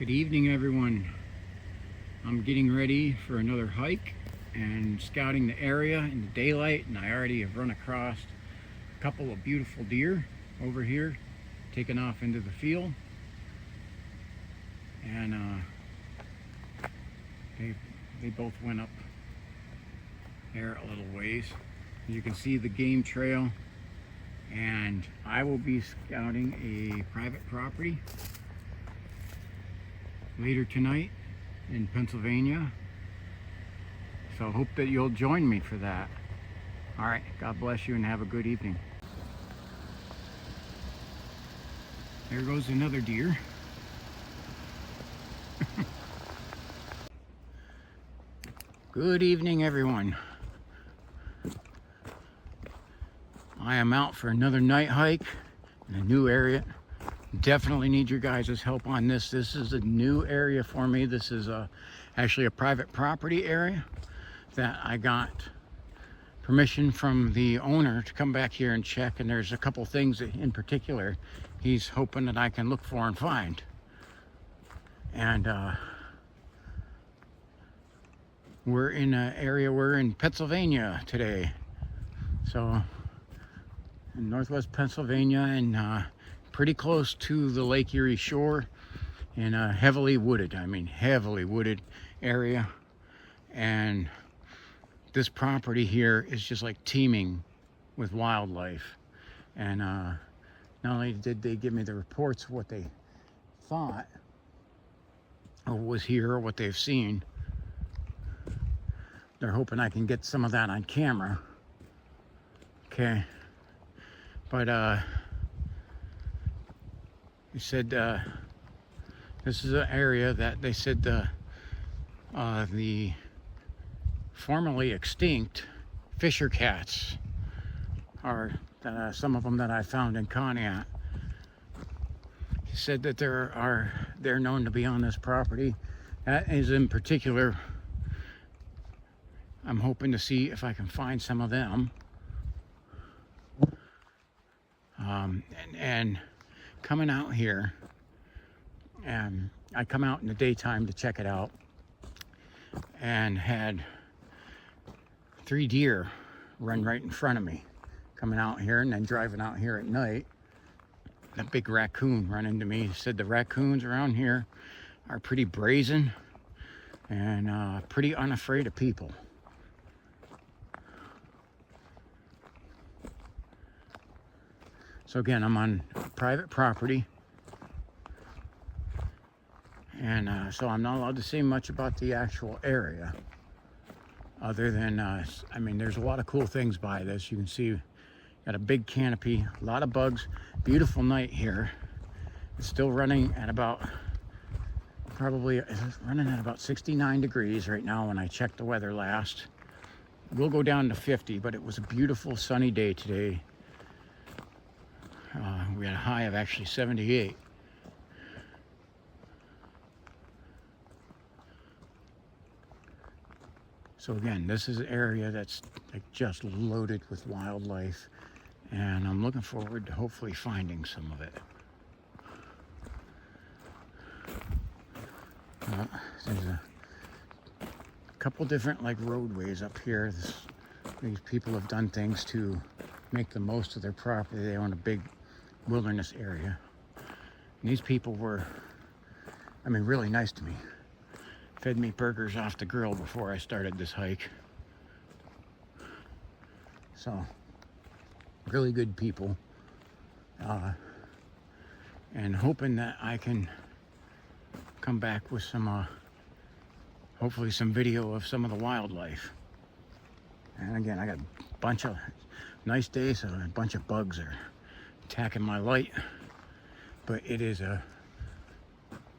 Good evening, everyone. I'm getting ready for another hike and scouting the area in the daylight, and I already have run across a couple of beautiful deer over here taking off into the field, and they both went up there a little ways. You can see the game trail, and I will be scouting a private property later tonight in Pennsylvania, so I hope that you'll join me for that. All right, God bless you and have a good evening. There goes another deer. Good evening, everyone. I am out for another night hike in a new area. Definitely need your guys' help on this. This is a new area for me. This is actually a private property area that I got permission from the owner to come back here and check, and there's a couple things in particular he's hoping that I can look for and find. And we're in an area, we're in Pennsylvania today. So in northwest Pennsylvania, and pretty close to the Lake Erie shore, in a heavily wooded area. And this property here is just like teeming with wildlife. And not only did they give me the reports of what they thought or was here or what they've seen, they're hoping I can get some of that on camera. Okay, but he said this is an area that they said the formerly extinct fisher cats are some of them that I found in Conneaut. He said that they're known to be on this property. That is in particular, I'm hoping to see if I can find some of them. And coming out here, and I come out in the daytime to check it out, and had 3 deer run right in front of me coming out here, and then driving out here at night, a big raccoon run into me. He said the raccoons around here are pretty brazen and pretty unafraid of people. So again, I'm on private property, and so I'm not allowed to say much about the actual area, other than, I mean, there's a lot of cool things by this. You can see, got a big canopy, a lot of bugs, beautiful night here. It's still running at about, it's running at about 69 degrees right now when I checked the weather last. We'll go down to 50, but it was a beautiful sunny day today. We had a high of actually 78. So again, this is an area that's like just loaded with wildlife, and I'm looking forward to hopefully finding some of it. There's a couple different like roadways up here. These people have done things to make the most of their property. They own a big wilderness area. And these people were, I mean, really nice to me. Fed me burgers off the grill before I started this hike. So, really good people. And hoping that I can come back with some, hopefully some video of some of the wildlife. And again, I got a bunch of, nice day, so a bunch of bugs are attacking my light. But it is a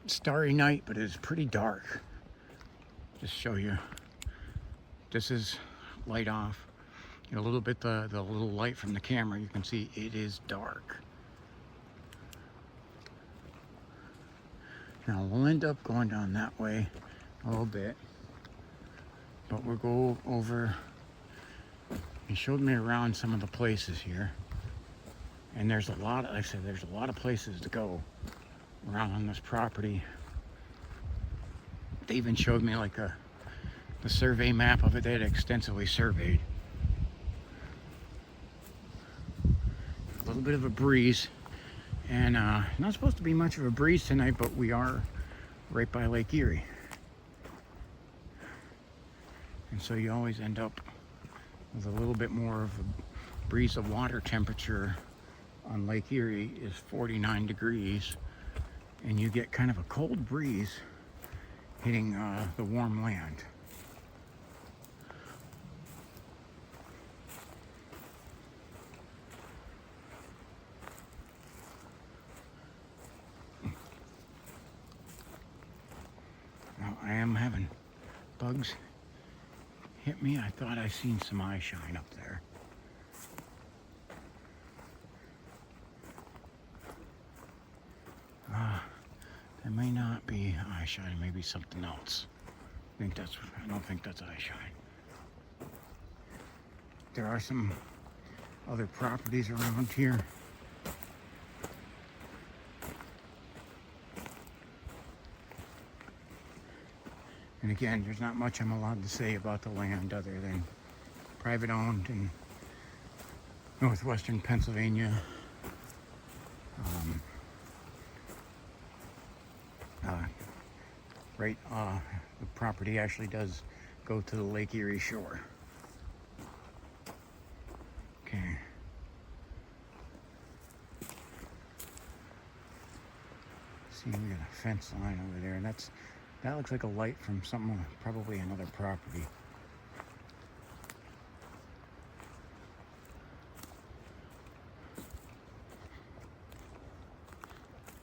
starry night, but it is pretty dark. Just show you, this is light off. You know, a little bit the little light from the camera, you can see it is dark. Now we'll end up going down that way a little bit, but we'll go over. He showed me around some of the places here, and there's a lot, like I said, there's a lot of places to go around on this property. They even showed me like the survey map of it. They had extensively surveyed. A little bit of a breeze, and not supposed to be much of a breeze tonight, but we are right by Lake Erie. And so you always end up with a little bit more of a breeze. The water temperature on Lake Erie is 49 degrees, and you get kind of a cold breeze hitting the warm land. Now I am having bugs hit me. I thought I seen some eye shine up there. There may not be eye shine, maybe something else. I don't think that's eye shine. There are some other properties around here. And again, there's not much I'm allowed to say about the land other than private owned in northwestern Pennsylvania. The property actually does go to the Lake Erie shore. Okay. See, we got a fence line over there, and that looks like a light from something, probably another property.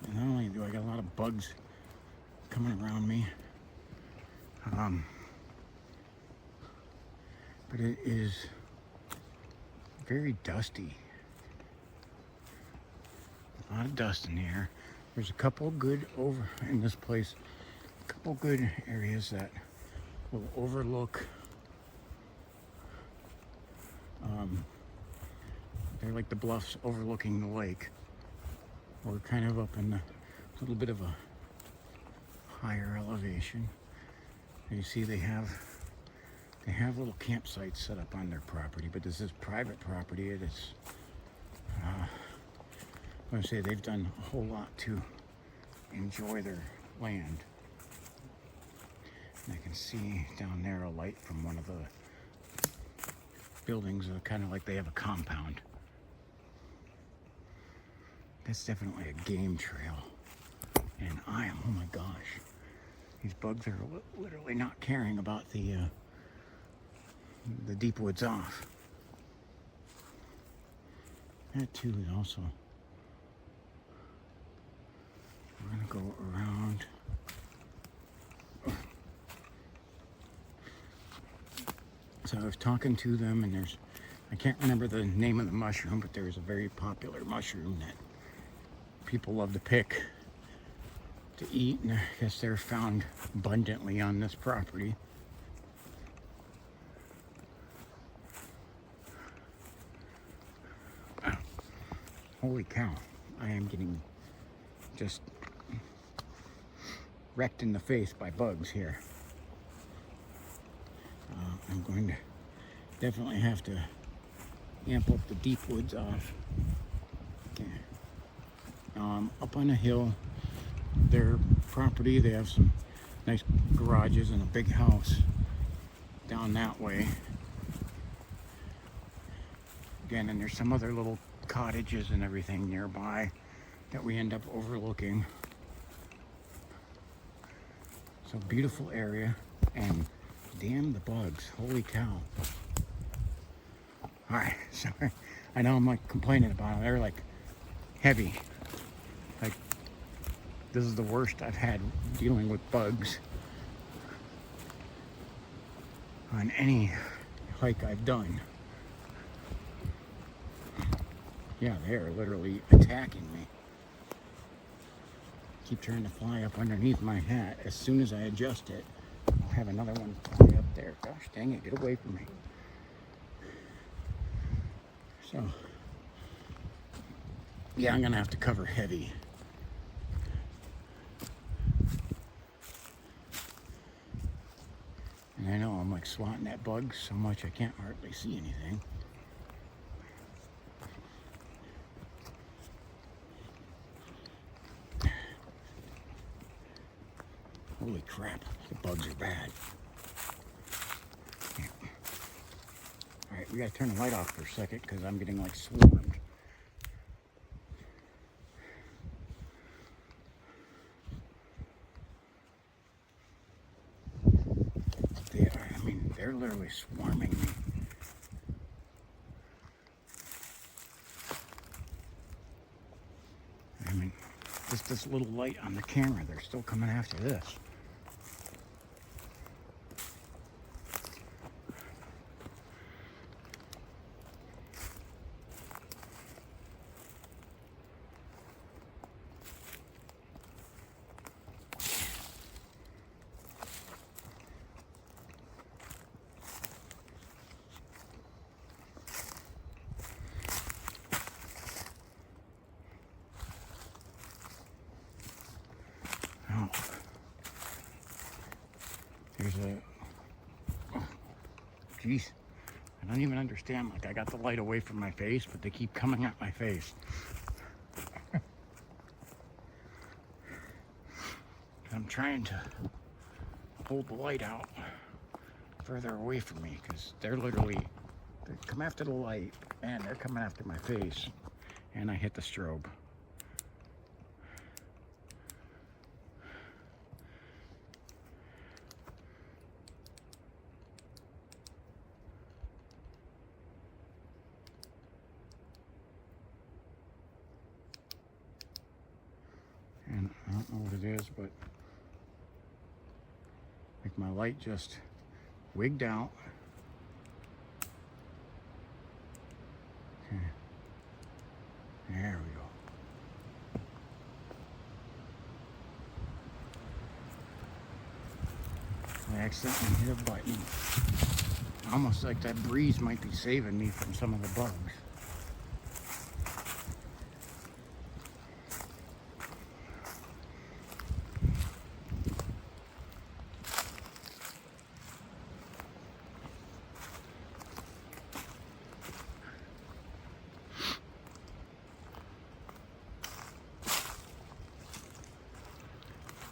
And not only do I got a lot of bugs coming around me, but it is very dusty. A lot of dust in the air. There's a couple good in this place, a couple good areas that will overlook. They're like the bluffs overlooking the lake. We're kind of up in a little bit of a higher elevation. You see they have little campsites set up on their property, but this is private property. It is I want to say they've done a whole lot to enjoy their land. And I can see down there a light from one of the buildings, kind of like they have a compound. That's definitely a game trail. And oh my gosh, these bugs are literally not caring about the deep woods off. That too is also. We're gonna go around. So I was talking to them, and I can't remember the name of the mushroom, but there's a very popular mushroom that people love to pick to eat, and I guess they're found abundantly on this property. Holy cow, I am getting just wrecked in the face by bugs here. I'm going to definitely have to amp up the deep woods off. Okay. Up on a hill, their property, they have some nice garages and a big house down that way. Again, and there's some other little cottages and everything nearby that we end up overlooking. So beautiful area, and damn the bugs, holy cow. Alright, sorry. I know I'm like complaining about them. They're like heavy. Like, this is the worst I've had dealing with bugs on any hike I've done. Yeah, they're literally attacking me. Keep trying to fly up underneath my hat. As soon as I adjust it, I'll have another one fly up there. Gosh dang it, get away from me. So, yeah, I'm gonna have to cover heavy. like swatting at bugs so much I can't hardly see anything. Holy crap, the bugs are bad. Yeah. Alright, we gotta turn the light off for a second because I'm getting like swarmed. They're literally swarming me. I mean, just this little light on the camera, they're still coming after this. There's a, oh, geez, I don't even understand. Like, I got the light away from my face, but they keep coming at my face. I'm trying to hold the light out further away from me because they're literally, they come after the light and they're coming after my face, and I hit the strobe. And I don't know what it is, but like my light just wigged out. Okay. There we go. I accidentally hit a button. Almost like that breeze might be saving me from some of the bugs.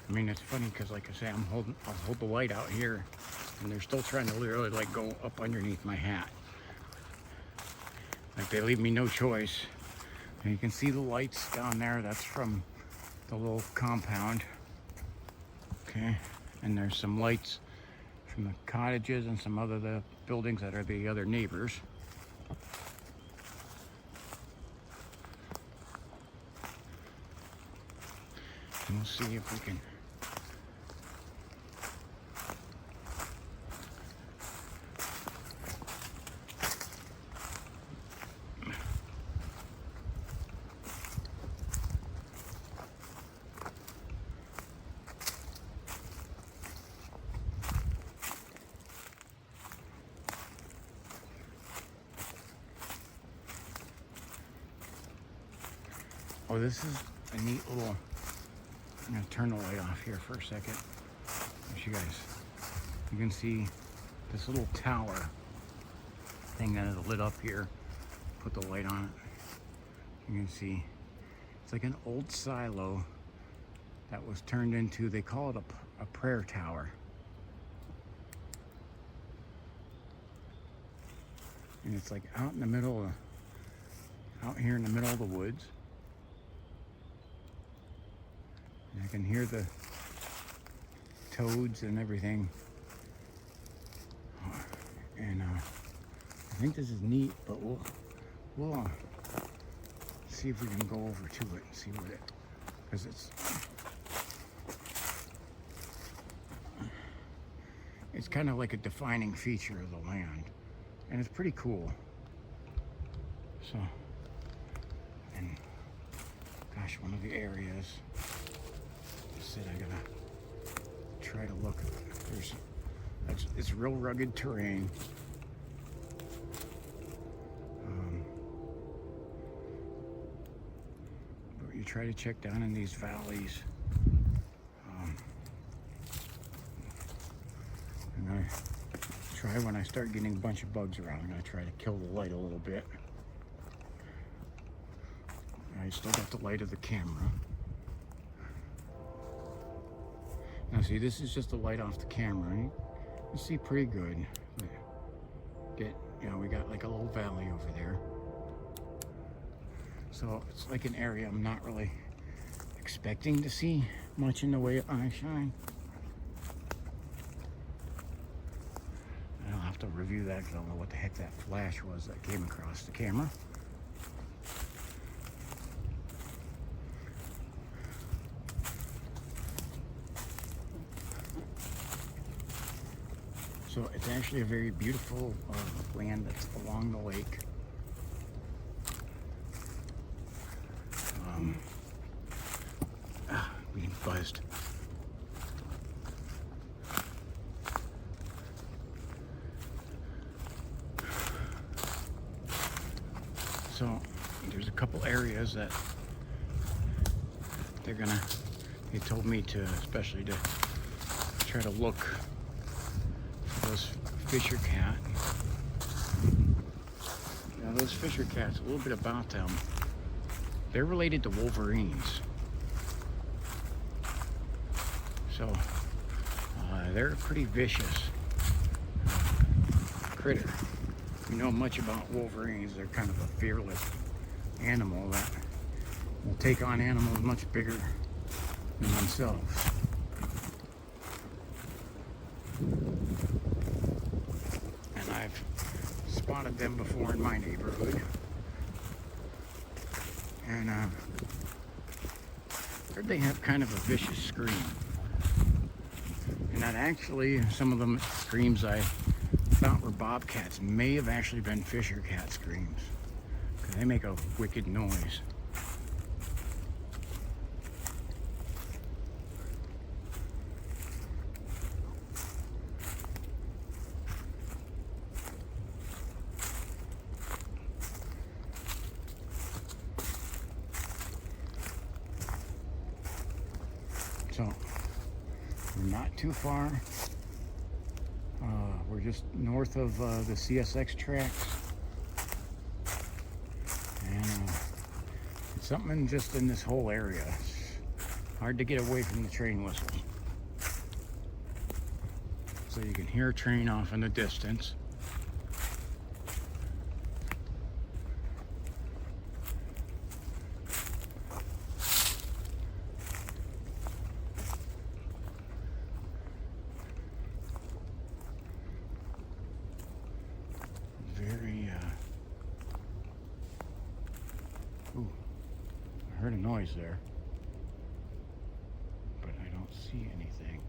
I mean, it's funny because, like I say, I'll hold the light out here, and they're still trying to literally like go up underneath my hat. Like, they leave me no choice. And you can see the lights down there. That's from the little compound. Okay, and there's some lights from the cottages and some other the buildings that are the other neighbors. And we'll see if we can. Oh, this is a neat little, I'm gonna turn the light off here for a second. You guys, you can see this little tower thing that is lit up here. Put the light on it. You can see, it's like an old silo that was turned into, they call it a prayer tower. And it's like out in the middle of, out here in the middle of the woods. And I can hear the toads and everything. And I think this is neat, but we'll see if we can go over to it and see what it, because it's kind of like a defining feature of the land, and it's pretty cool. So, and gosh, one of the areas, I said I gotta try to look. It's real rugged terrain. But you try to check down in these valleys. And I try when I start getting a bunch of bugs around. I'm gonna try to kill the light a little bit. I still got the light of the camera. Now see, this is just the light off the camera. You see pretty good. We got like a little valley over there. So it's like an area I'm not really expecting to see much in the way of eye shine. I'll have to review that because I don't know what the heck that flash was that came across the camera. So it's actually a very beautiful land that's along the lake. Being buzzed. So there's a couple areas that they told me to, especially to try to look for those fisher cat. Now those fisher cats, a little bit about them, they're related to wolverines. So they're a pretty vicious critter. If you know much about wolverines, they're kind of a fearless animal that will take on animals much bigger than themselves. And I've spotted them before in my neighborhood. And heard they have kind of a vicious scream. And that actually, some of them screams I thought were bobcats may have actually been fisher cat screams, because they make a wicked noise. So we're not too far. We're just north of the CSX tracks, and it's something just in this whole area. It's hard to get away from the train whistles. So you can hear a train off in the distance. Ooh, I heard a noise there, but I don't see anything.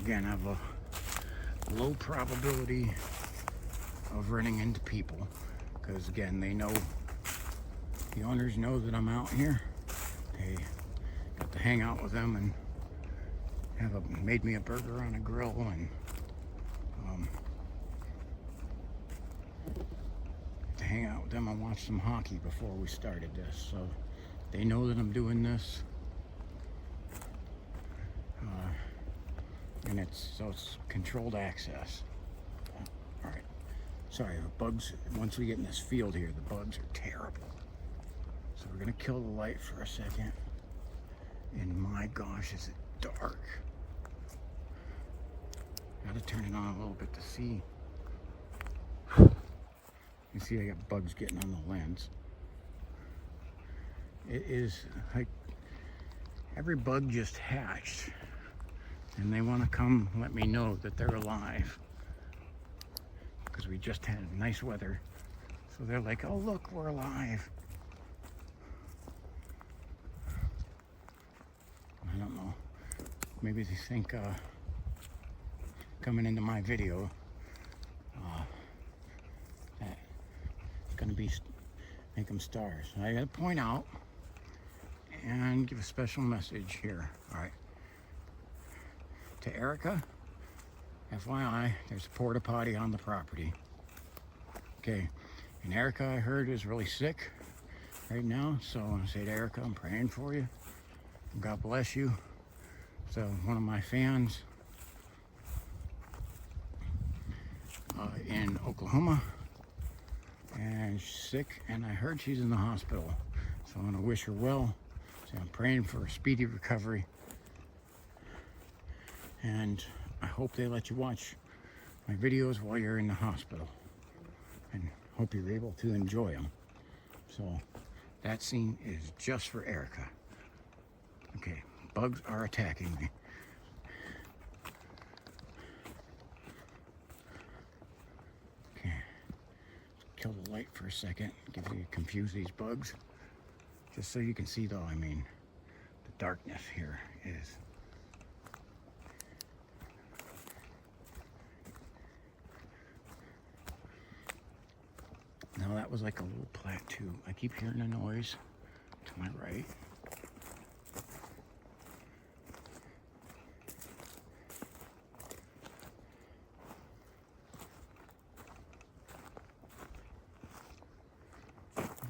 Again, I have a low probability of running into people, because again, the owners know that I'm out here. They got to hang out with them and made me a burger on a grill, and to hang out with them and watch some hockey before we started this. So they know that I'm doing this. And it's controlled access. All right. Sorry, the bugs, once we get in this field here, the bugs are terrible. So we're gonna kill the light for a second. And my gosh, is it dark. Gotta turn it on a little bit to see. You see I got bugs getting on the lens. It is like every bug just hatched. And they want to come let me know that they're alive, because we just had nice weather So they're like, oh, look, we're alive. I don't know. Maybe they think coming into my video that it's going to be make them stars. I got to point out and give a special message here. All right. To Erica, FYI, there's a porta potty on the property. Okay. And Erica, I heard, is really sick right now. So I want to say to Erica, I'm praying for you. God bless you. So one of my fans in Oklahoma, and she's sick, and I heard she's in the hospital. So I want to wish her well. So I'm praying for a speedy recovery. And I hope they let you watch my videos while you're in the hospital. And hope you're able to enjoy them. So that scene is just for Erica. Okay, bugs are attacking me. Okay, kill the light for a second, confuse these bugs. Just so you can see though, I mean, the darkness here is. Now that was like a little plateau. I keep hearing a noise to my right.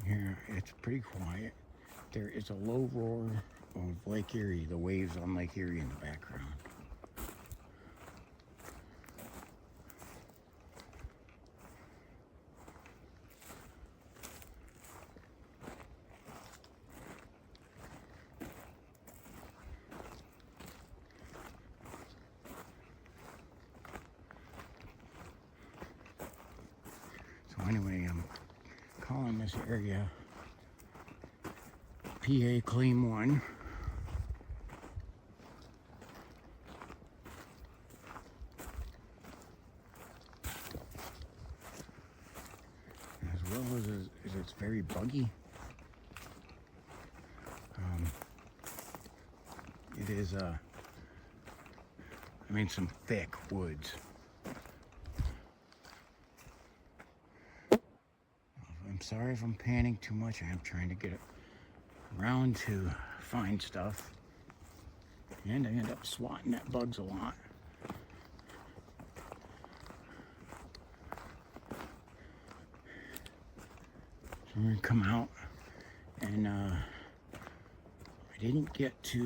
Here, it's pretty quiet. There is a low roar of Lake Erie, the waves on Lake Erie in the background. So anyway, I'm calling this area PA Claim 1. As well as it's very buggy. It is, I mean, some thick woods. I'm sorry if I'm panning too much. I am trying to get it around to find stuff. And I end up swatting at bugs a lot. So we're gonna come out, and I didn't get to,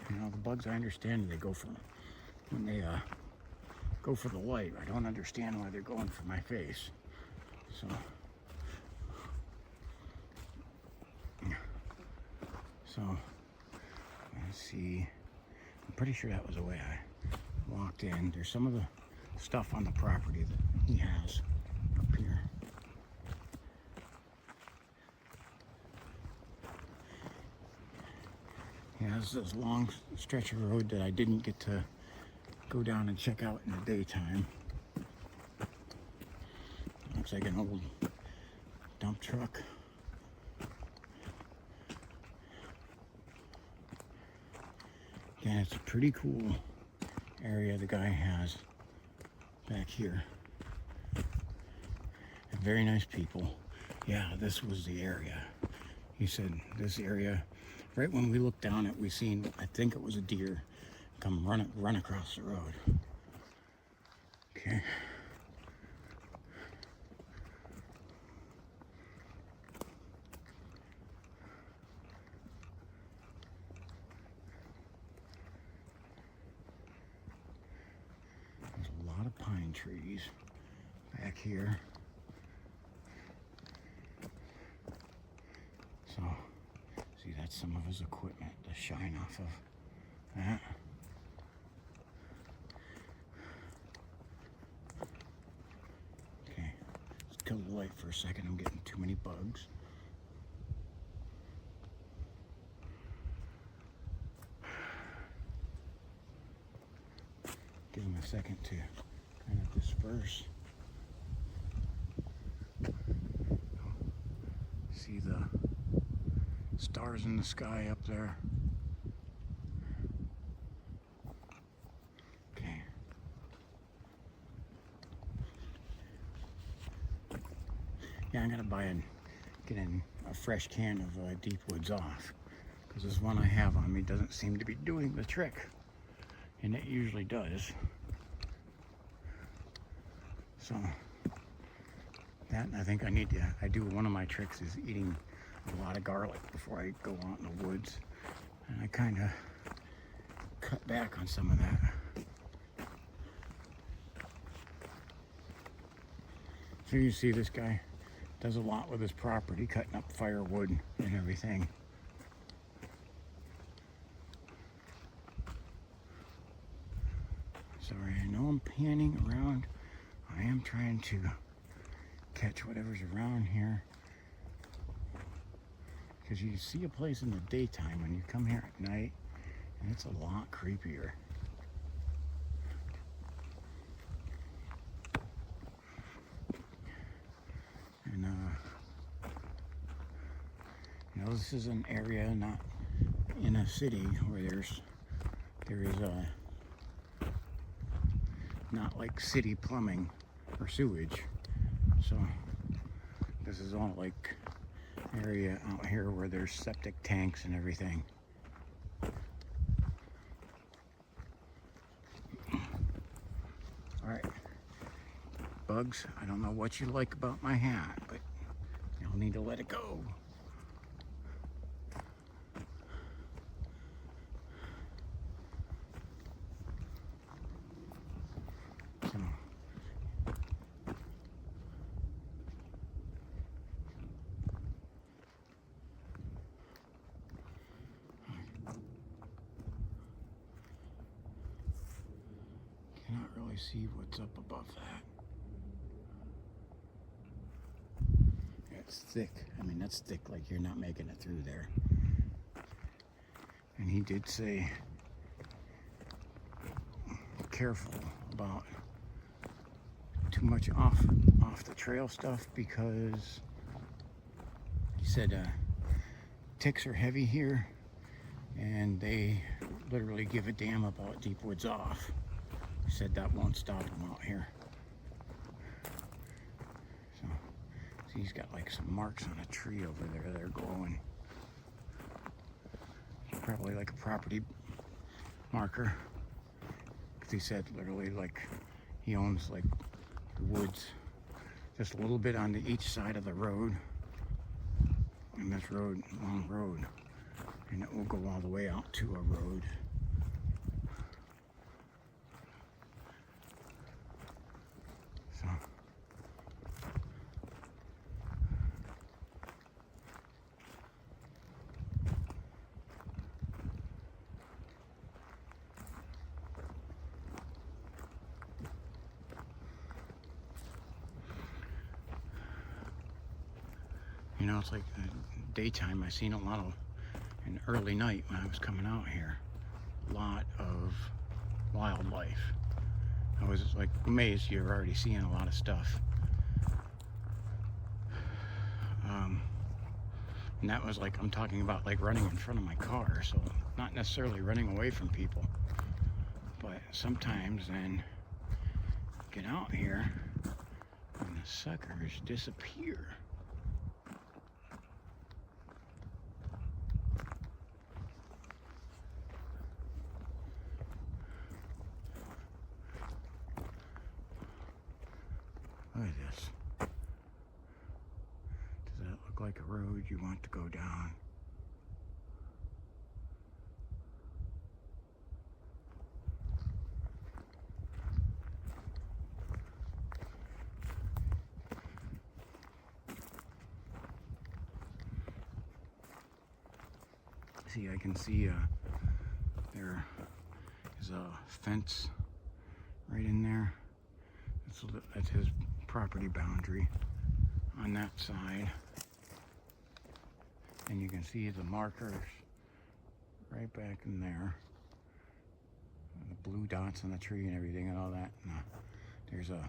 you know, the bugs, I understand they go for, when they go for the light. I don't understand why they're going for my face. So let's see. I'm pretty sure that was the way I walked in. There's some of the stuff on the property that he has up here. He has this long stretch of road that I didn't get to go down and check out in the daytime. Looks like an old dump truck. Again, it's a pretty cool area the guy has back here. And very nice people. Yeah, this was the area. He said this area, right when we looked down it, we seen, I think it was a deer, come run across the road. Okay. There's a lot of pine trees back here. So, see, that's some of his equipment, the shine off of that. Okay, let's kill the light for a second. I'm getting too many bugs. Give him a second to kind of disperse. See the stars in the sky up there. Okay. Yeah, I'm gonna get in a fresh can of Deep Woods Off, because this one I have on me doesn't seem to be doing the trick, and it usually does. So that, I think I do one of my tricks is eating a lot of garlic before I go out in the woods, and I kind of cut back on some of that. So you see this guy does a lot with his property, cutting up firewood and everything. Sorry, I know I'm panning around. I am trying to catch whatever's around here, because you see a place in the daytime when you come here at night, and it's a lot creepier. And you know, this is an area not in a city where there is not like city plumbing or sewage. So this is all like area out here where there's septic tanks and everything. All right, bugs, I don't know what you like about my hat, but you'll need to let it go. So, cannot really see what's up above that. It's thick. I mean, that's thick, like you're not making it through there. And he did say, careful about too much off the trail stuff, because he said ticks are heavy here, and they literally give a damn about Deep Woods Off. He said that won't stop him out here. So, see, he's got like some marks on a tree over there that are glowing. It's probably like a property marker, because he said literally like he owns like the woods just a little bit on each side of the road, and this road, long road, and it will go all the way out to a road. So you know, it's like daytime. I seen a lot of, in early night when I was coming out here, a lot of wildlife. I was like amazed you're already seeing a lot of stuff. And that was like, I'm talking about like running in front of my car, so not necessarily running away from people, but sometimes then get out here and the suckers disappear. Look at this. Does that look like a road you want to go down? See, I can see there is a fence right in there. That's his property boundary on that side. And you can see the markers right back in there. The blue dots on the tree and everything and all that. And there's a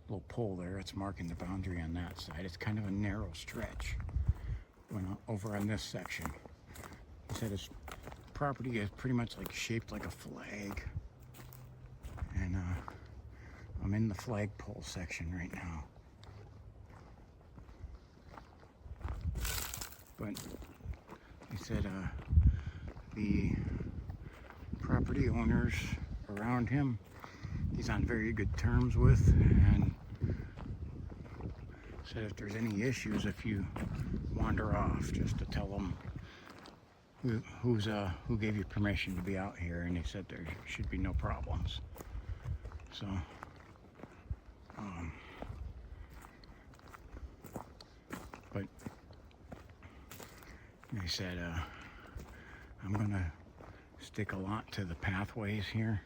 little pole there. It's marking the boundary on that side. It's kind of a narrow stretch. When over on this section, he said his property is pretty much like shaped like a flag, and I'm in the flagpole section right now. But he said the property owners around him, he's on very good terms with, and said if there's any issues, if you wander off, just to tell them who gave you permission to be out here, and he said there should be no problems. So but he said I'm gonna stick a lot to the pathways here.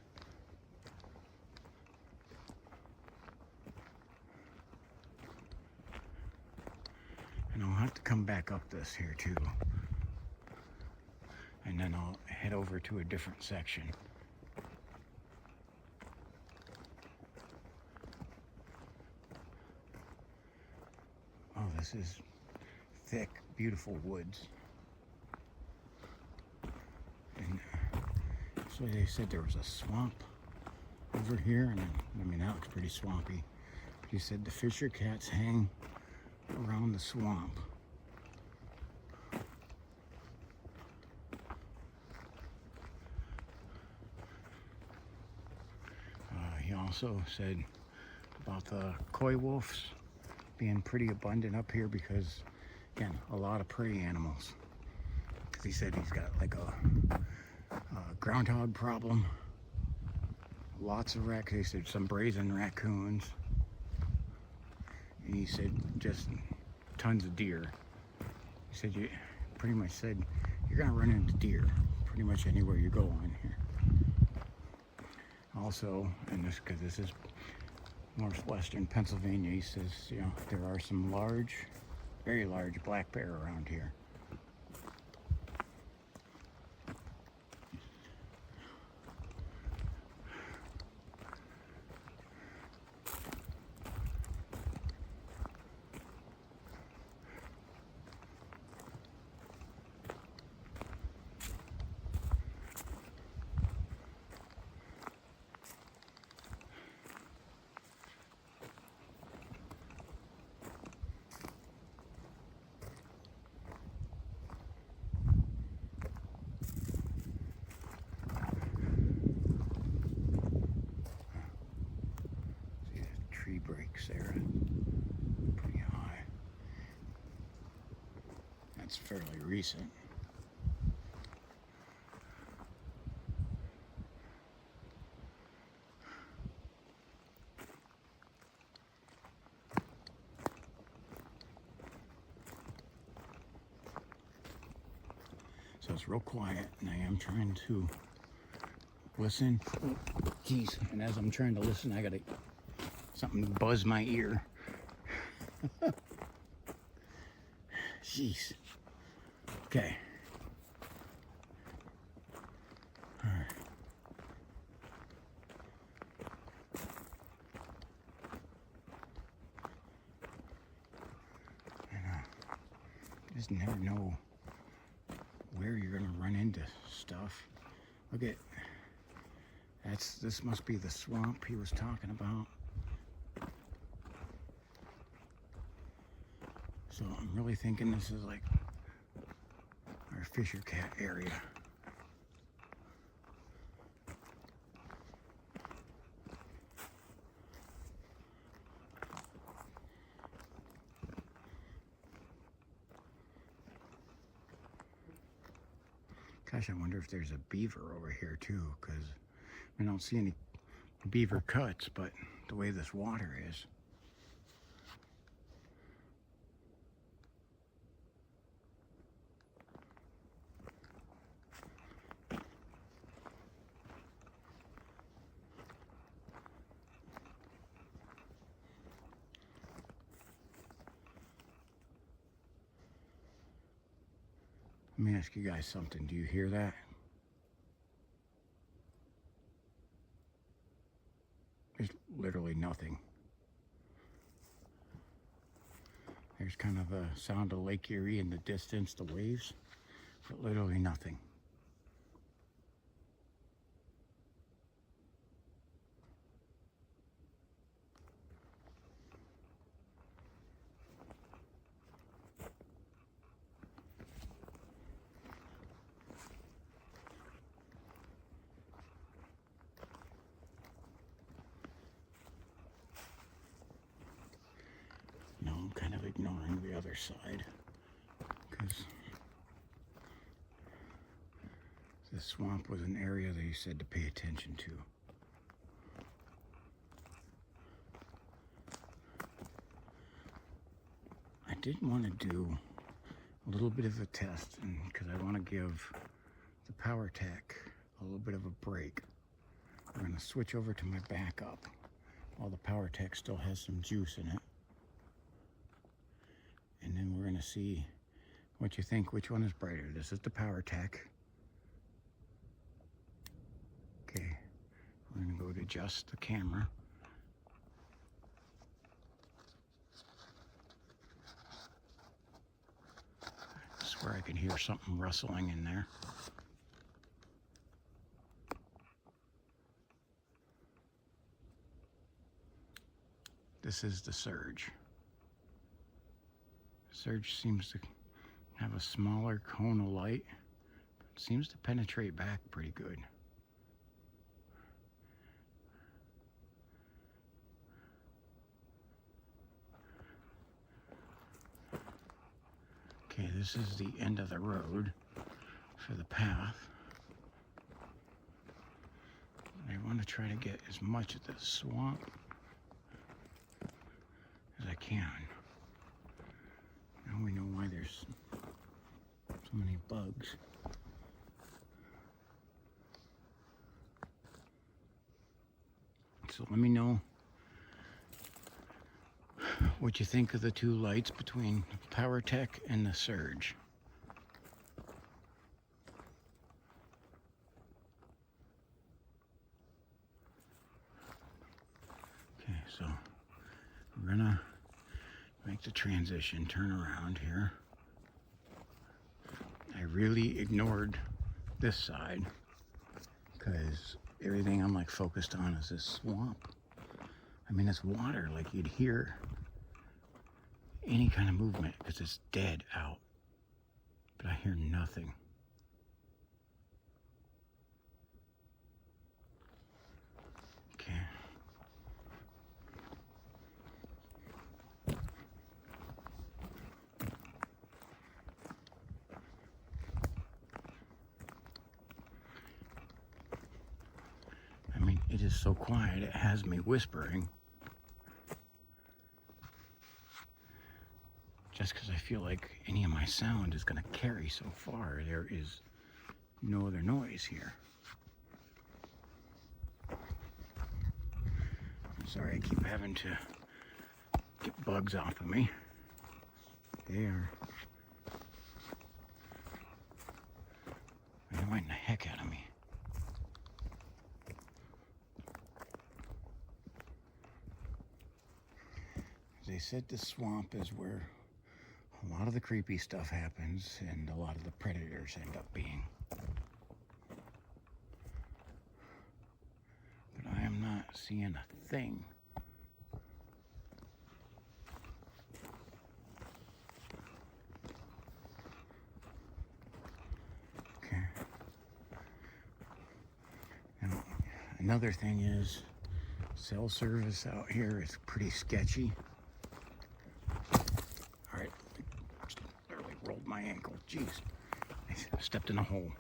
And I'll have to come back up this here too. And then I'll head over to a different section. Oh, this is thick, beautiful woods. And so they said there was a swamp over here, and I mean, that looks pretty swampy. But he said the fisher cats hang around the swamp. He also said about the coy wolves being pretty abundant up here because, again, a lot of prey animals. Because he said he's got like a groundhog problem, lots of raccoons. He said some brazen raccoons, and he said just tons of deer. He said you pretty much said you're gonna run into deer pretty much anywhere you go on here. Also, and this, because this is northwestern Pennsylvania, he says, you know, there are some large, very large black bear around here. Tree breaks there, pretty high. That's fairly recent. So it's real quiet, and I am trying to listen. Oh, geez, and as I'm trying to listen, I gotta something buzz my ear. Jeez. Okay. All right. And, you just never know where you're gonna run into stuff. Look at this must be the swamp he was talking about. So I'm really thinking this is like our fisher cat area. Gosh, I wonder if there's a beaver over here too, because I don't see any beaver cuts, but the way this water is. Let me ask you guys something. Do you hear that? Just literally nothing. There's kind of a sound of Lake Erie in the distance, the waves, but literally nothing. No, I'm kind of ignoring the other side because this swamp was an area they said to pay attention to. I did want to do a little bit of a test, and because I want to give the PowerTech a little bit of a break. I'm going to switch over to my backup while the PowerTech still has some juice in it. And then we're going to see what you think, which one is brighter. This is the PowerTech. Okay, we're going to go to adjust the camera. I swear I can hear something rustling in there. This is the Surge. Surge seems to have a smaller cone of light, but seems to penetrate back pretty good. Okay, this is the end of the road for the path. I want to try to get as much of the swamp as I can. Now we know why there's so many bugs. So let me know what you think of the two lights between PowerTech and the Surge. Okay, so we're gonna make the transition, turn around here. I really ignored this side because everything I'm like focused on is this swamp. I mean, it's water, like you'd hear any kind of movement because it's dead out, but I hear nothing. Okay. I mean, it is so quiet, it has me whispering. Just because I feel like any of my sound is going to carry so far. There is no other noise here. I'm sorry, I keep having to get bugs off of me. They are annoying the heck out of me. They said the swamp is where a lot of the creepy stuff happens and a lot of the predators end up being. But I am not seeing a thing. Okay. Now, another thing is cell service out here is pretty sketchy. Rolled my ankle. Jeez. I stepped in a hole.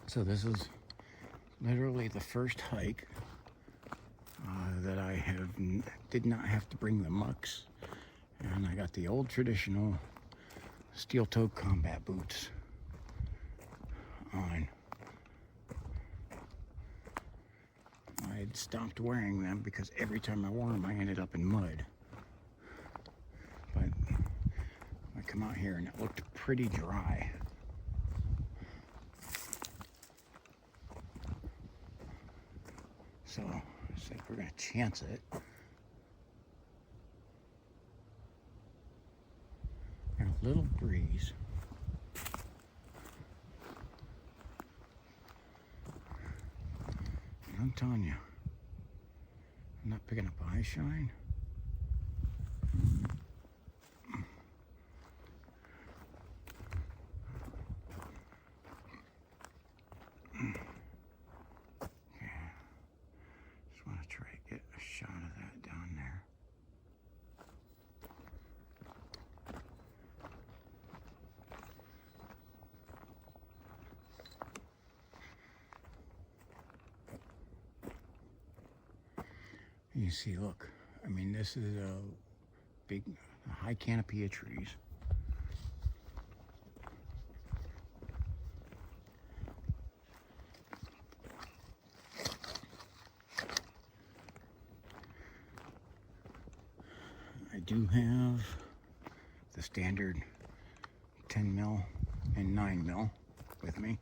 So this is literally the first hike that I did not have to bring the mucks, and I got the old traditional steel-toed combat boots on. I had stopped wearing them because every time I wore them, I ended up in mud. But I come out here and it looked pretty dry. So it's like we're gonna chance it. And a little breeze. And I'm telling you, I'm not picking up eye shine. Just want to try to get a shot of that down there. You see, look, I mean, this is a big, high canopy of trees. I do have the standard 10 mil and 9 mil with me.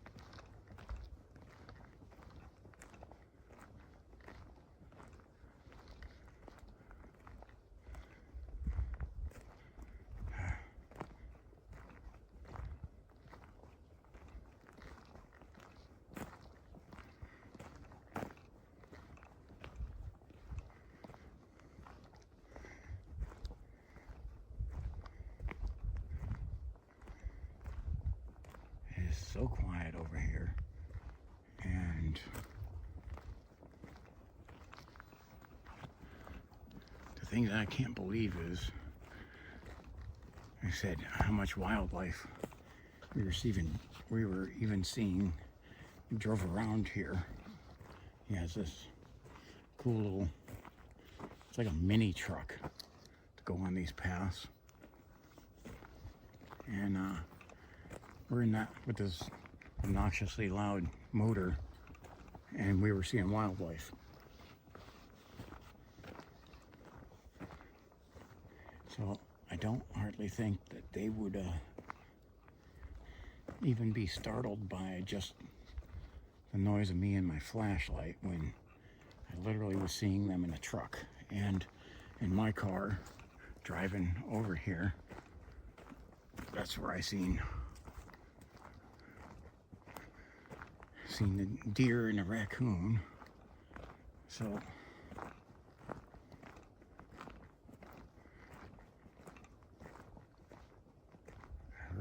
It is so quiet over here, and the thing that I can't believe is, I said, how much wildlife we were even seeing. We drove around here. He has this cool little, it's like a mini truck to go on these paths. And we're in that with this obnoxiously loud motor, and we were seeing wildlife. So I don't hardly think that they would even be startled by just the noise of me and my flashlight when I literally was seeing them in a truck and in my car driving over here. That's where I seen the deer and the raccoon. So I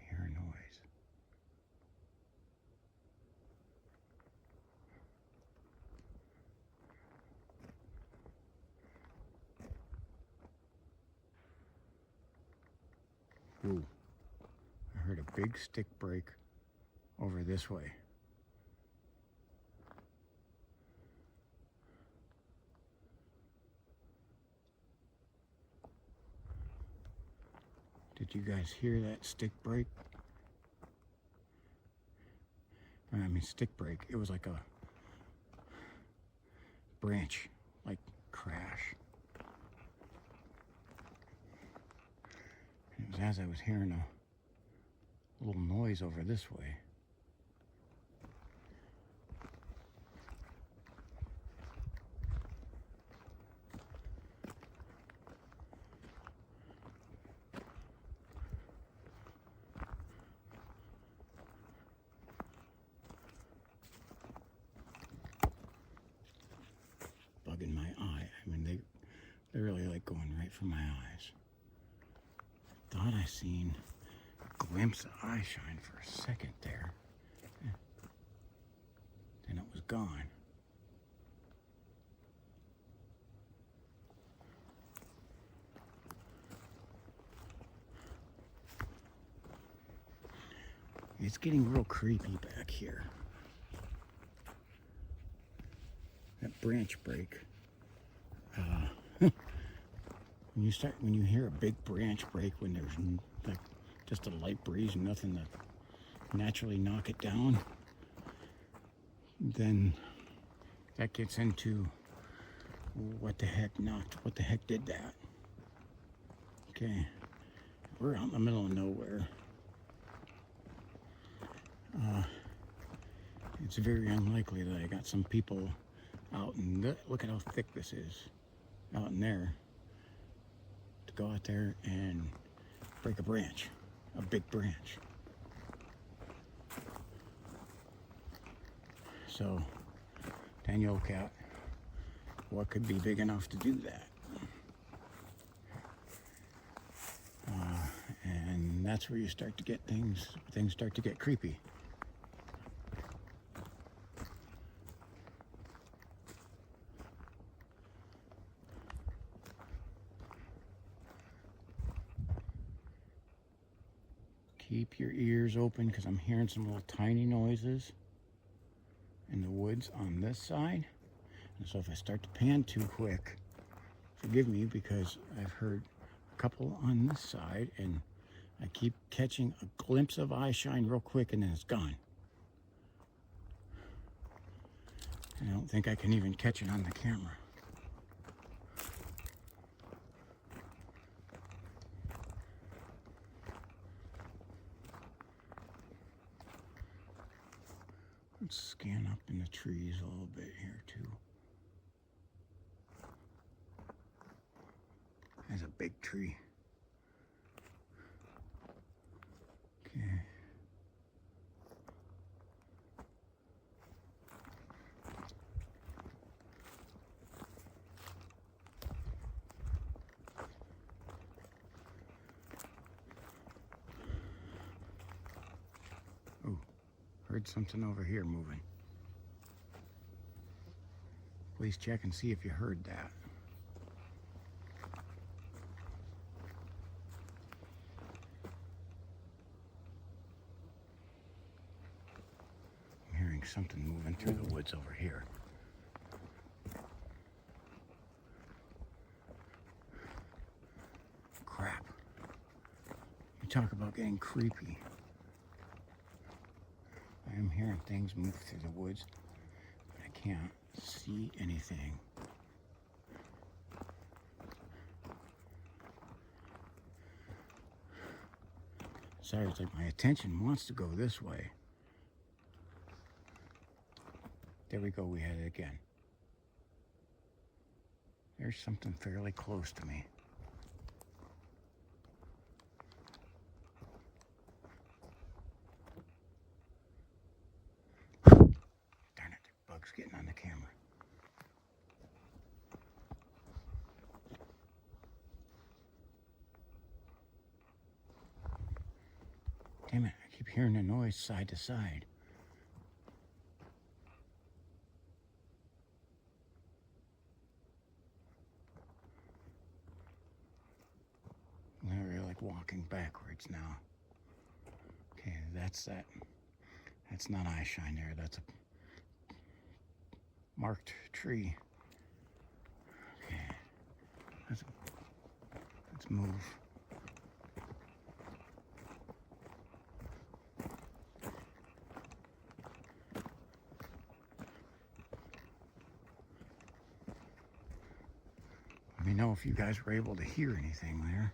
hear a noise. Ooh, I heard a big stick break over this way. Did you guys hear that stick break? I mean, stick break. It was like a branch, like crash. And it was as I was hearing a little noise over this way. In my eye. I mean, they really like going right for my eyes. Thought I seen a glimpse of eye shine for a second there. Then it was gone. It's getting real creepy back here. That branch break. When you hear a big branch break, when there's like just a light breeze and nothing to naturally knock it down, then that gets into what the heck did that? Okay, we're out in the middle of nowhere. It's very unlikely that I got some people out in the, look at how thick this is, out in there, to go out there and break a branch, a big branch. So, Daniel Cat, what could be big enough to do that? And that's where you start to get things start to get creepy. Keep your ears open because I'm hearing some little tiny noises in the woods on this side. And so if I start to pan too quick, forgive me, because I've heard a couple on this side and I keep catching a glimpse of eye shine real quick and then it's gone. I don't think I can even catch it on the camera. Let's scan up in the trees a little bit here too. There's a big tree. Okay. Oh, heard something over here moving. Please check and see if you heard that. I'm hearing something moving through the woods over here. Crap. You talk about getting creepy. I am hearing things move through the woods, but I can't see anything. Sorry, it's like my attention wants to go this way. There we go, we had it again. There's something fairly close to me. Darn it, the bug's getting on the camera. Damn it, I keep hearing the noise side to side. Literally like walking backwards now. Okay, that's that. That's not eye shine there, that's a marked tree. Okay, let's move. Let me know if you guys were able to hear anything there.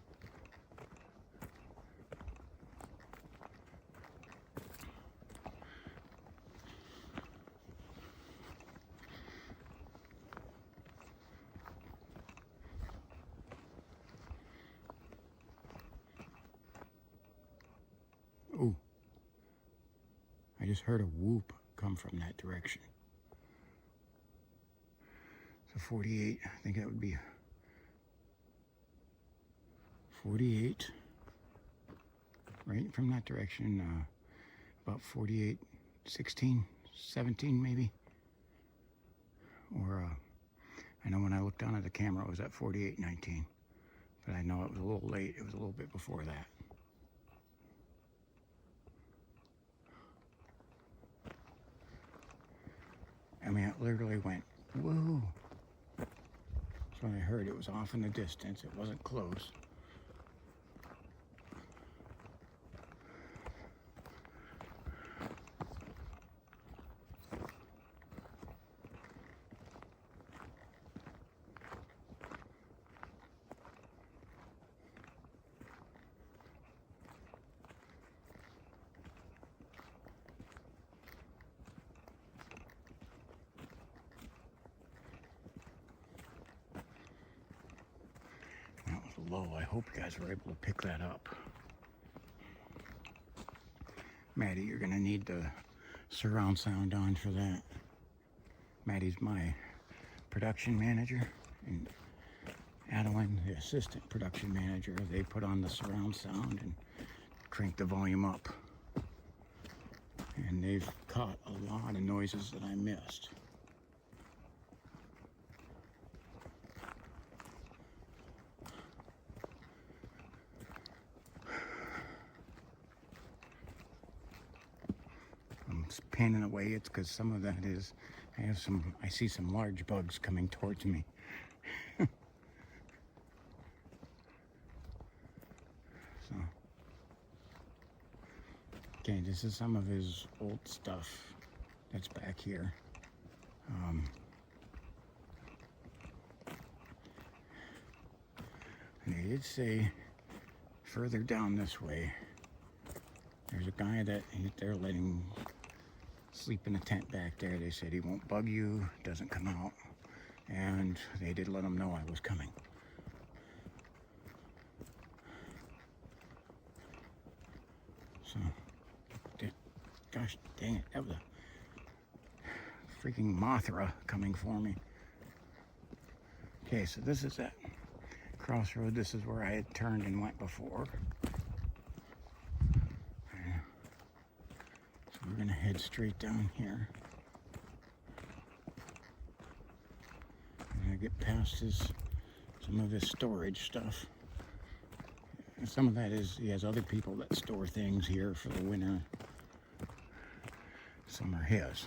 Ooh, I just heard a whoop come from that direction. So 48, I think that would be 48, right from that direction, about 48, 16, 17 maybe. Or, I know when I looked down at the camera it was at 48:19, but I know it was a little late, it was a little bit before that. I mean, it literally went, whoa. That's when I heard it was off in the distance, it wasn't close. low. I hope you guys were able to pick that up. Maddie, you're gonna need the surround sound on for that. Maddie's my production manager, and Adeline, the assistant production manager. They put on the surround sound and crank the volume up. And they've caught a lot of noises that I missed. I'm panning away. It's because some of that is, I see some large bugs coming towards me. So, okay, this is some of his old stuff that's back here. And they did say further down this way, there's a guy that they're letting sleep in a tent back there. They said he won't bug you, doesn't come out, and they did let him know I was coming. So, gosh dang it, that was a freaking Mothra coming for me. Okay, so this is that crossroad. This is where I had turned and went before. So we're gonna head straight down here. I'm gonna get past some of his storage stuff. And some of that is, he has other people that store things here for the winter. Some are his.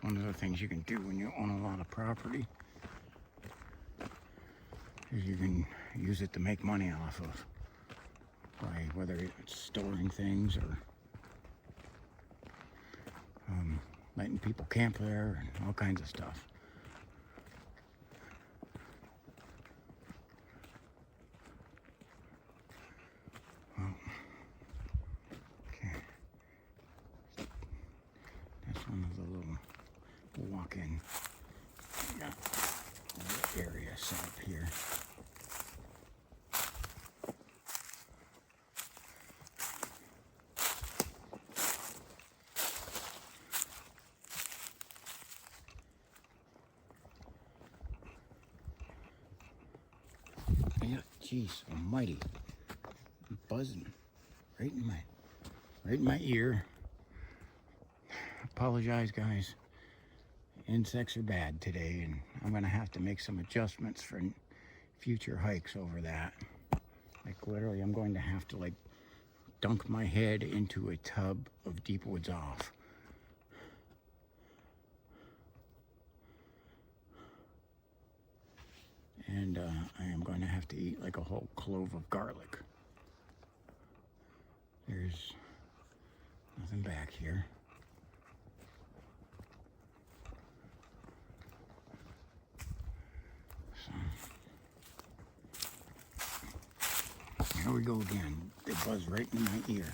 One of the things you can do when you own a lot of property is you can use it to make money off of, by whether it's storing things or letting people camp there and all kinds of stuff. Well, okay. That's one of the little walk-in area set up here. Yeah, jeez almighty, I'm buzzing right in my ear. Apologize, guys. Insects are bad today, and I'm gonna have to make some adjustments for future hikes over that. Like literally, I'm going to have to like dunk my head into a tub of Deep Woods Off. And I am going to have to eat like a whole clove of garlic. There's nothing back here. So, here we go again. They buzz right in my ear.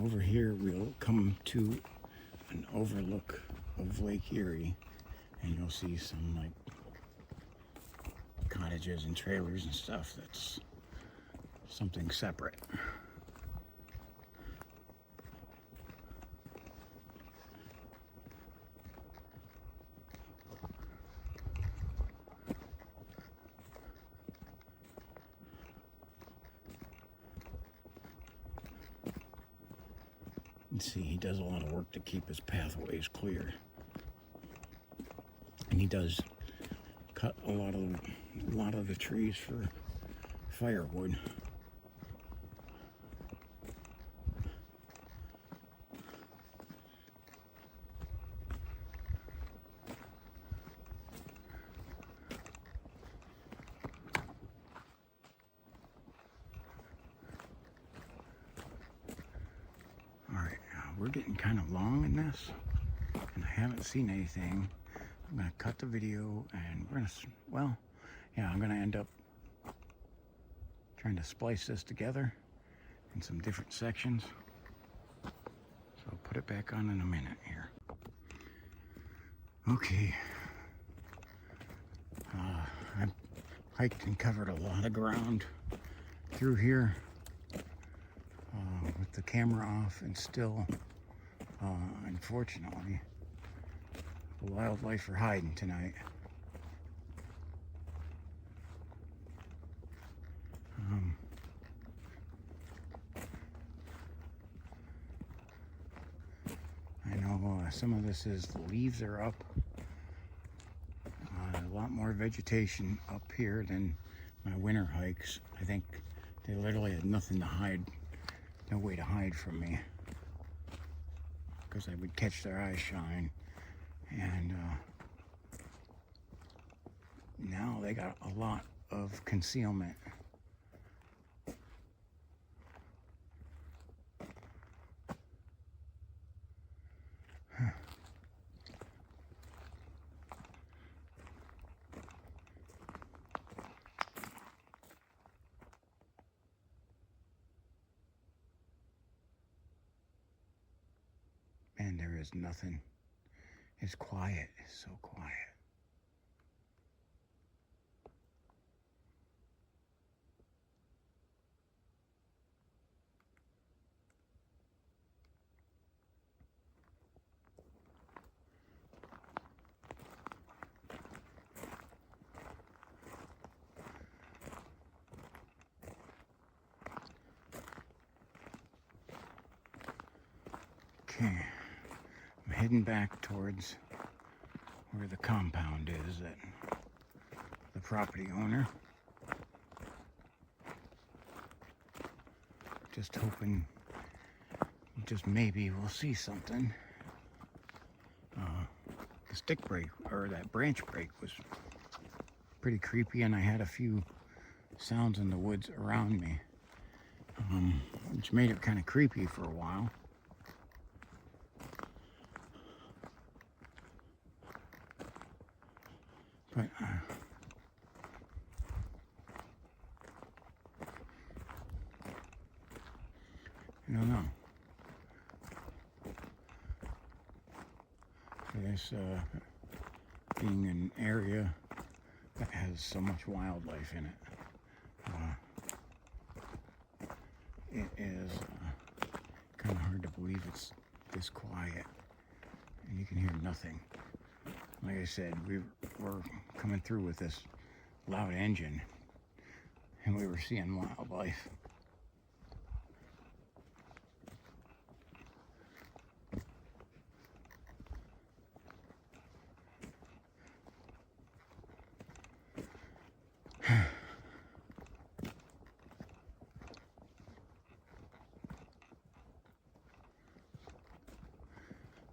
Over here we'll come to an overlook of Lake Erie, and you'll see some like cottages and trailers and stuff. That's something separate. See, he does a lot of work to keep his pathways clear, and he does cut a lot of the trees for firewood. We're getting kind of long in this, and I haven't seen anything, I'm gonna cut the video and we're gonna, well, yeah, I'm gonna end up trying to splice this together in some different sections. So I'll put it back on in a minute here. Okay. I've hiked and covered a lot of ground through here with the camera off, and still, unfortunately, the wildlife are hiding tonight. I know some of this is the leaves are up. A lot more vegetation up here than my winter hikes. I think they literally had nothing to hide, no way to hide from me, because I would catch their eyes shine. And now they got a lot of concealment. Man, there is nothing. It's quiet. It's so quiet. Okay. I'm heading back towards where the compound is that the property owner. Just hoping, just maybe we'll see something. The stick break, or that branch break, was pretty creepy, and I had a few sounds in the woods around me, which made it kind of creepy for a while. But I don't know. For this being an area that has so much wildlife in it, it is kind of hard to believe it's this quiet, and you can hear nothing. Like I said, we were coming through with this loud engine, and we were seeing wildlife.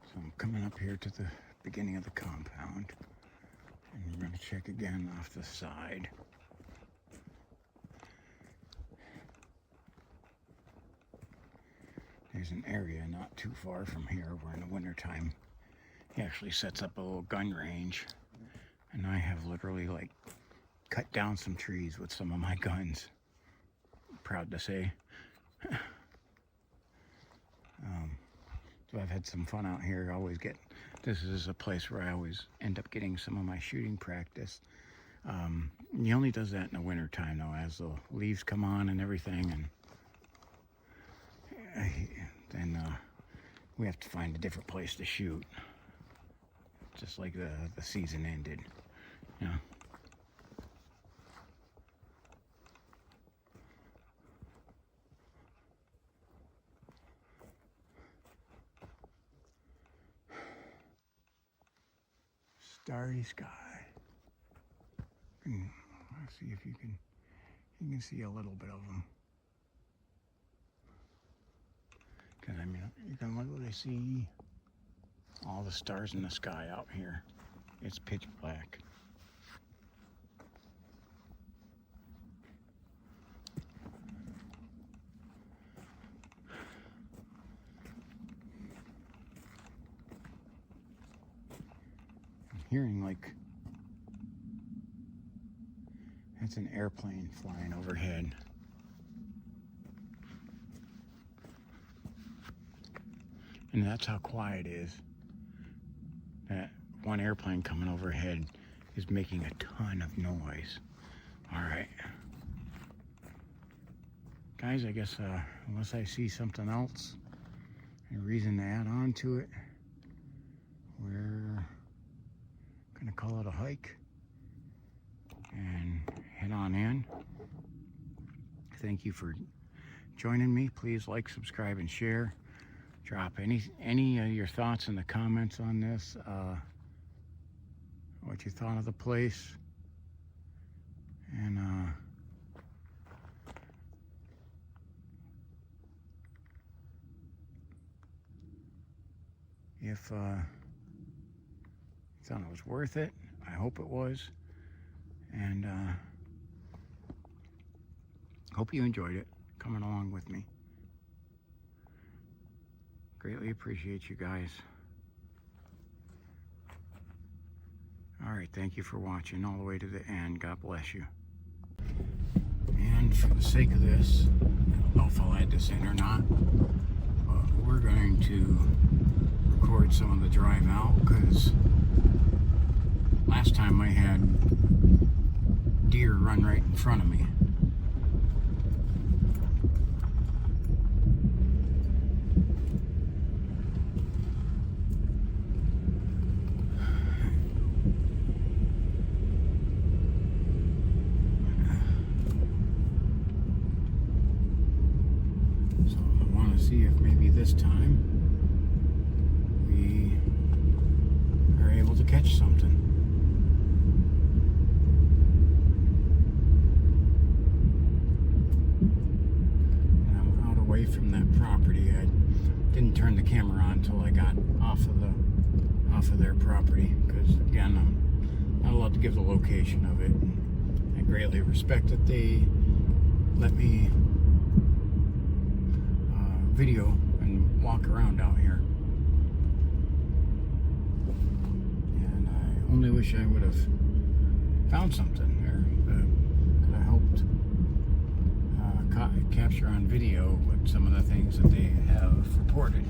So I'm coming up here to the beginning of the compound, and we're going to check again off the side. There's an area not too far from here where in the wintertime he actually sets up a little gun range, and I have literally like cut down some trees with some of my guns. Proud to say. So I've had some fun out here. This is a place where I always end up getting some of my shooting practice. He only does that in the winter time though, as the leaves come on and everything, and then we have to find a different place to shoot, just like the season ended, you know. Starry sky. Let's see if you can see a little bit of them. Because I mean, you can literally see all the stars in the sky out here. It's pitch black. hearing like it's an airplane flying overhead. And that's how quiet it is. That one airplane coming overhead is making a ton of noise. All right. Guys, I guess unless I see something else, a reason to add on to it, we're gonna call it a hike and head on in. Thank you for joining me. Please like, subscribe, and share. Drop any of your thoughts in the comments on this. What you thought of the place, and if you thought it was worth it. I hope it was, and hope you enjoyed it coming along with me. Greatly appreciate you guys. All right, thank you for watching all the way to the end. God bless you. And for the sake of this, I don't know if I'll add this in or not, but we're going to record some of the drive out, because last time I had deer run right in front of me. So I want to see if maybe this time we are able to catch something. And I'm out away from that property. I didn't turn the camera on until I got off of their property, because again, I'm not allowed to give the location of it. I greatly respect that they let me video and walk around out here. And I only wish I would have found something there that could have helped capture on video what some of the things that they have reported.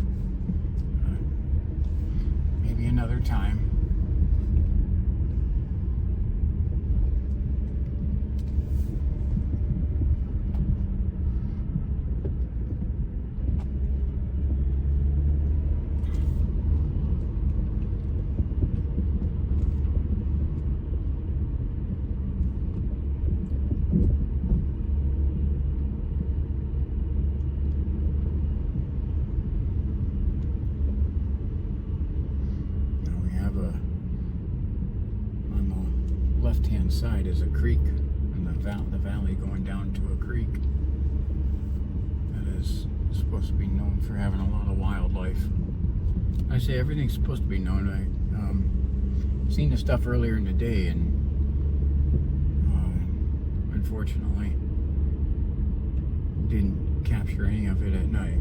Maybe another time. Left-hand side is a creek, and the valley going down to a creek that is supposed to be known for having a lot of wildlife. I say everything's supposed to be known. I seen the stuff earlier in the day, and unfortunately didn't capture any of it at night.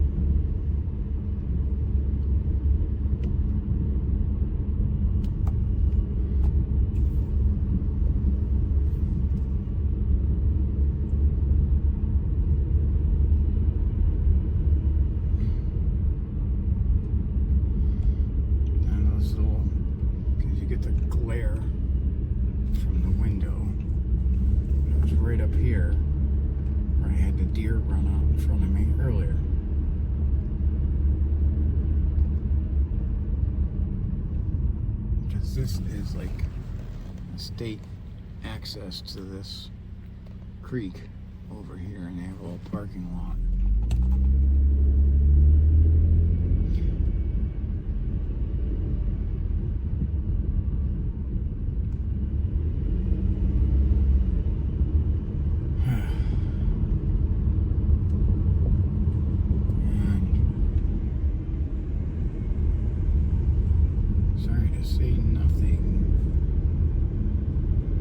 Here where I had the deer run out in front of me earlier. Because this is like state access to this creek over here, and they have a little parking lot. See nothing.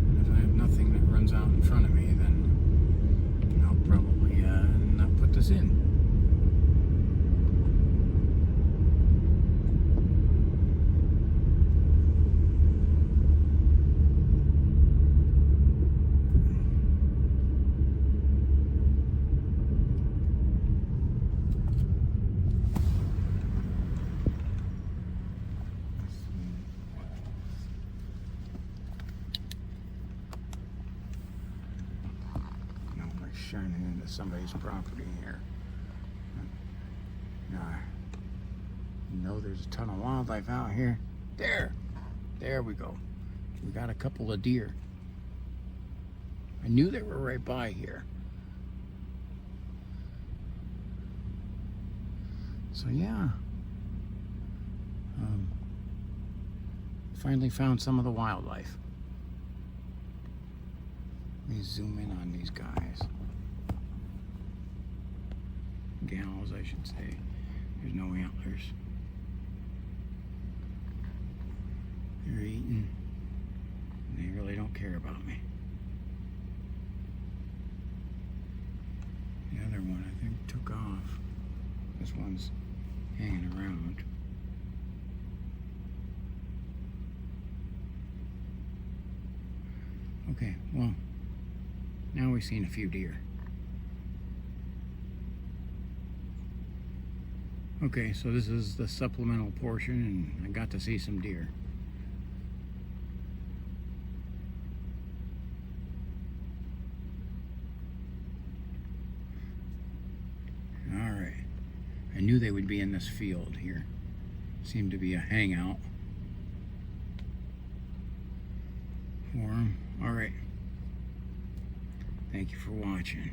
And if I have nothing that runs out in front of me, then I'll probably not put this in. shining into somebody's property here. Now, you know there's a ton of wildlife out here. There we go. We got a couple of deer. I knew they were right by here. So yeah, finally found some of the wildlife. Let me zoom in on these guys. Gals, I should say. There's no antlers. They're eating. They really don't care about me. The other one, I think, took off. This one's hanging around. Okay, well, now we've seen a few deer. Okay, so this is the supplemental portion, and I got to see some deer. Alright, I knew they would be in this field here. Seemed to be a hangout for them. Alright, thank you for watching.